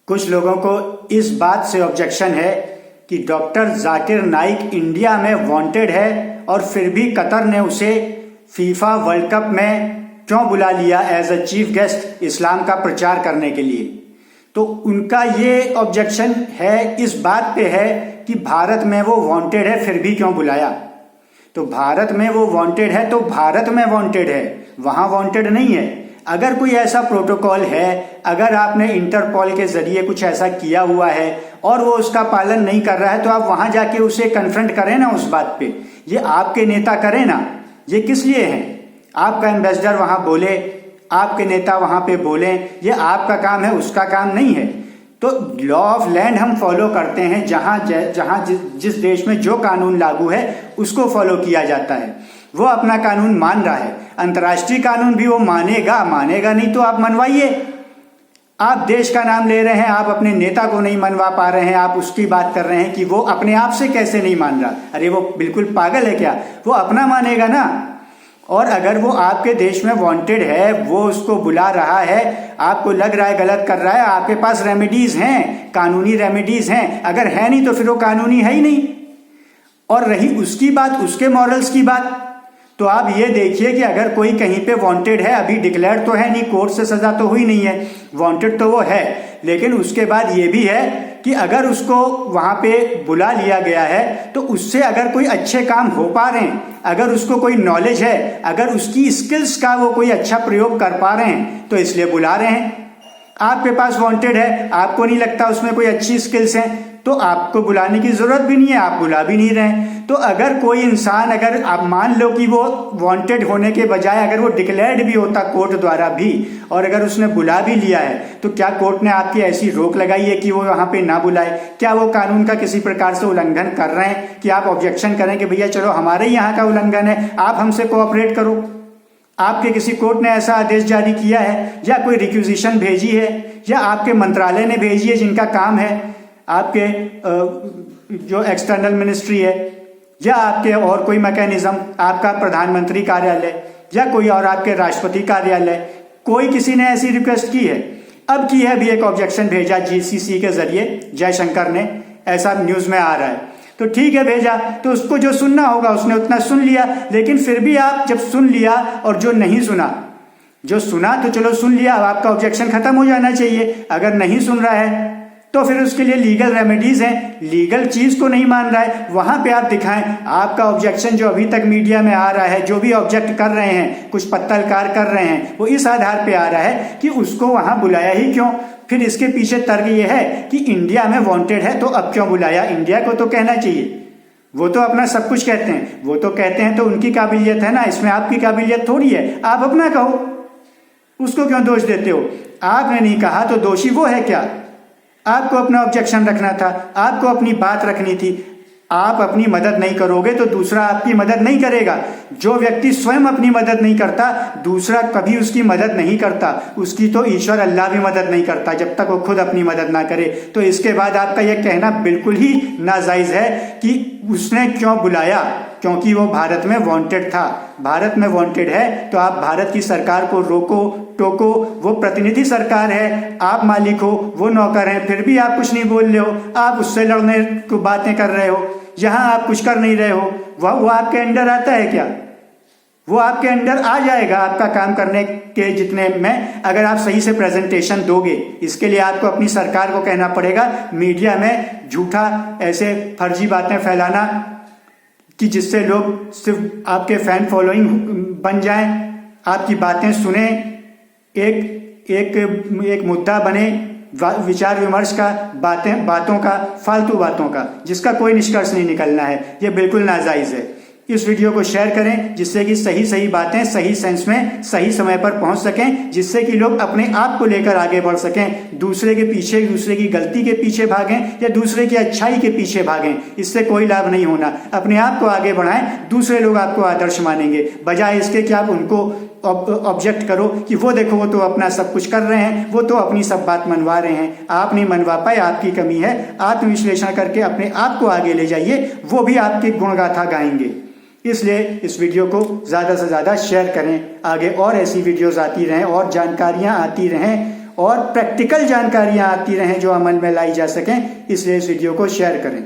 कुछ लोगों को इस बात से ऑब्जेक्शन है कि डॉक्टर जाकिर नाइक इंडिया में वांटेड है और फिर भी कतर ने उसे फीफा वर्ल्ड कप में क्यों बुला लिया एज अ चीफ गेस्ट इस्लाम का प्रचार करने के लिए। तो उनका ये ऑब्जेक्शन है, इस बात पे है कि भारत में वो वांटेड है फिर भी क्यों बुलाया। तो भारत में वो वांटेड है तो भारत में वांटेड है, वहां वांटेड नहीं है। अगर कोई ऐसा प्रोटोकॉल है, अगर आपने इंटरपोल के जरिए कुछ ऐसा किया हुआ है और वो उसका पालन नहीं कर रहा है तो आप वहां जाके उसे कन्फ्रंट करें ना उस बात पे। ये आपके नेता करें ना, ये किस लिए है? आपका एम्बेसडर वहां बोले, आपके नेता वहां पे बोले, ये आपका काम है, उसका काम नहीं है। तो लॉ ऑफ लैंड हम फॉलो करते हैं, जहां जिस देश में जो कानून लागू है उसको फॉलो किया जाता है। वो अपना कानून मान रहा है, अंतर्राष्ट्रीय कानून भी वो मानेगा नहीं तो आप मनवाइए। आप देश का नाम ले रहे हैं, आप अपने नेता को नहीं मनवा पा रहे हैं, आप उसकी बात कर रहे हैं कि वो अपने आप से कैसे नहीं मान रहा। अरे वो बिल्कुल पागल है क्या? वो अपना मानेगा ना। और अगर वो आपके देश में वांटेड है, वो उसको बुला रहा है, आपको लग रहा है गलत कर रहा है, आपके पास रेमेडीज हैं, कानूनी रेमेडीज हैं। अगर है नहीं तो फिर वो कानूनी है ही नहीं। और रही उसकी बात, उसके मॉरल्स की बात, तो आप ये देखिए कि अगर कोई कहीं पे वांटेड है, अभी डिक्लेयर तो है नहीं, कोर्ट से सजा तो हुई नहीं है, वांटेड तो वो है, लेकिन उसके बाद ये भी है कि अगर उसको वहां पे बुला लिया गया है तो उससे अगर कोई अच्छे काम हो पा रहे हैं, अगर उसको कोई नॉलेज है, अगर उसकी स्किल्स का वो कोई अच्छा प्रयोग कर पा रहे हैं तो इसलिए बुला रहे हैं। आपके पास वांटेड है, आपको नहीं लगता उसमें कोई अच्छी स्किल्स हैं, तो आपको बुलाने की जरूरत भी नहीं है, आप बुला भी नहीं रहे हैं। तो अगर कोई इंसान, अगर आप मान लो कि वो वांटेड होने के बजाय अगर वो डिक्लेयर्ड भी होता कोर्ट द्वारा भी, और अगर उसने बुला भी लिया है, तो क्या कोर्ट ने आपकी ऐसी रोक लगाई है कि वो वहां पे ना बुलाए? क्या वो कानून का किसी प्रकार से उल्लंघन कर रहे हैं कि आप ऑब्जेक्शन करें कि भैया चलो हमारे यहाँ का उल्लंघन है, आप हमसे कोऑपरेट करो? आपके किसी कोर्ट ने ऐसा आदेश जारी किया है, या कोई रिक्विजिशन भेजी है, या आपके मंत्रालय ने भेजी है जिनका काम है, आपके जो एक्सटर्नल मिनिस्ट्री है, या आपके और कोई मैकेनिज्म, आपका प्रधानमंत्री कार्यालय, या कोई और आपके राष्ट्रपति कार्यालय, कोई किसी ने ऐसी रिक्वेस्ट की है? अब की है, भी एक ऑब्जेक्शन भेजा जीसीसी के जरिए, जयशंकर ने, ऐसा न्यूज में आ रहा है। तो ठीक है, भेजा तो उसको जो सुनना होगा उसने उतना सुन लिया, लेकिन फिर भी आप जब सुन लिया और जो नहीं सुना, जो सुना तो चलो सुन लिया, अब आपका ऑब्जेक्शन खत्म हो जाना चाहिए। अगर नहीं सुन रहा है तो फिर उसके लिए लीगल रेमेडीज हैं, लीगल चीज को नहीं मान रहा है, वहां पे आप दिखाएं। आपका ऑब्जेक्शन जो अभी तक मीडिया में आ रहा है, जो भी ऑब्जेक्ट कर रहे हैं, कुछ पत्तलकार कर रहे हैं, वो इस आधार पे आ रहा है कि उसको वहां बुलाया ही क्यों। फिर इसके पीछे तर्क ये है कि इंडिया में वांटेड है तो अब क्यों बुलाया। इंडिया को तो कहना चाहिए, वो तो अपना सब कुछ कहते हैं, वो तो कहते हैं, तो उनकी काबिलियत है ना, इसमें आपकी काबिलियत थोड़ी है। आप अपना कहो, उसको क्यों दोष देते हो? आपने नहीं कहा तो दोषी वो है क्या? आपको अपना ऑब्जेक्शन रखना था, आपको अपनी बात रखनी थी। आप अपनी मदद नहीं करोगे तो दूसरा आपकी मदद नहीं करेगा। जो व्यक्ति स्वयं अपनी मदद नहीं करता, दूसरा कभी उसकी मदद नहीं करता। उसकी तो ईश्वर अल्लाह भी मदद नहीं करता जब तक वो खुद अपनी मदद ना करे। तो इसके बाद आपका यह कहना बिल्कुल ही नाजायज है कि उसने क्यों बुलाया, क्योंकि वो भारत में वांटेड था। भारत में वांटेड है तो आप भारत की सरकार को रोको टोको, वो प्रतिनिधि सरकार है, आप मालिक हो, वो नौकर है, फिर भी आप कुछ नहीं बोल रहे हो, आप उससे लड़ने को बातें कर रहे हो, यहां आप कुछ कर नहीं रहे हो। वो आपके अंडर आता है क्या? वो आपके अंडर आ जाएगा आपका काम करने के जितने में, अगर आप सही से प्रेजेंटेशन दोगे। इसके लिए आपको अपनी सरकार को कहना पड़ेगा, मीडिया में झूठा ऐसे फर्जी बातें फैलाना कि जिससे लोग सिर्फ आपके फैन फॉलोइंग बन जाएं, आपकी बातें सुने, एक मुद्दा बने, विचार विमर्श का, बातों का, फालतू बातों का, जिसका कोई निष्कर्ष नहीं निकलना है। ये बिल्कुल नाजायज है। इस वीडियो को शेयर करें जिससे कि सही बातें सही सेंस में सही समय पर पहुंच सकें, जिससे कि लोग अपने आप को लेकर आगे बढ़ सकें। दूसरे के पीछे, दूसरे की गलती के पीछे भागें या दूसरे की अच्छाई के पीछे भागें, इससे कोई लाभ नहीं होना। अपने आप को आगे बढ़ाएं, दूसरे लोग आपको आदर्श मानेंगे, बजाय इसके कि आप उनको ऑब्जेक्ट करो कि वो देखो, वो तो अपना सब कुछ कर रहे हैं, वो तो अपनी सब बात मनवा रहे हैं। आप नहीं मनवा पाए, आपकी कमी है। आत्मविश्लेषण करके अपने आप को आगे ले जाइए, वो भी आपकी गुणगाथा गाएंगे। इसलिए इस वीडियो को ज़्यादा से ज़्यादा शेयर करें, आगे और ऐसी वीडियोस आती रहें और जानकारियां आती रहें और प्रैक्टिकल जानकारियां आती रहें जो अमल में लाई जा सकें, इसलिए इस वीडियो को शेयर करें।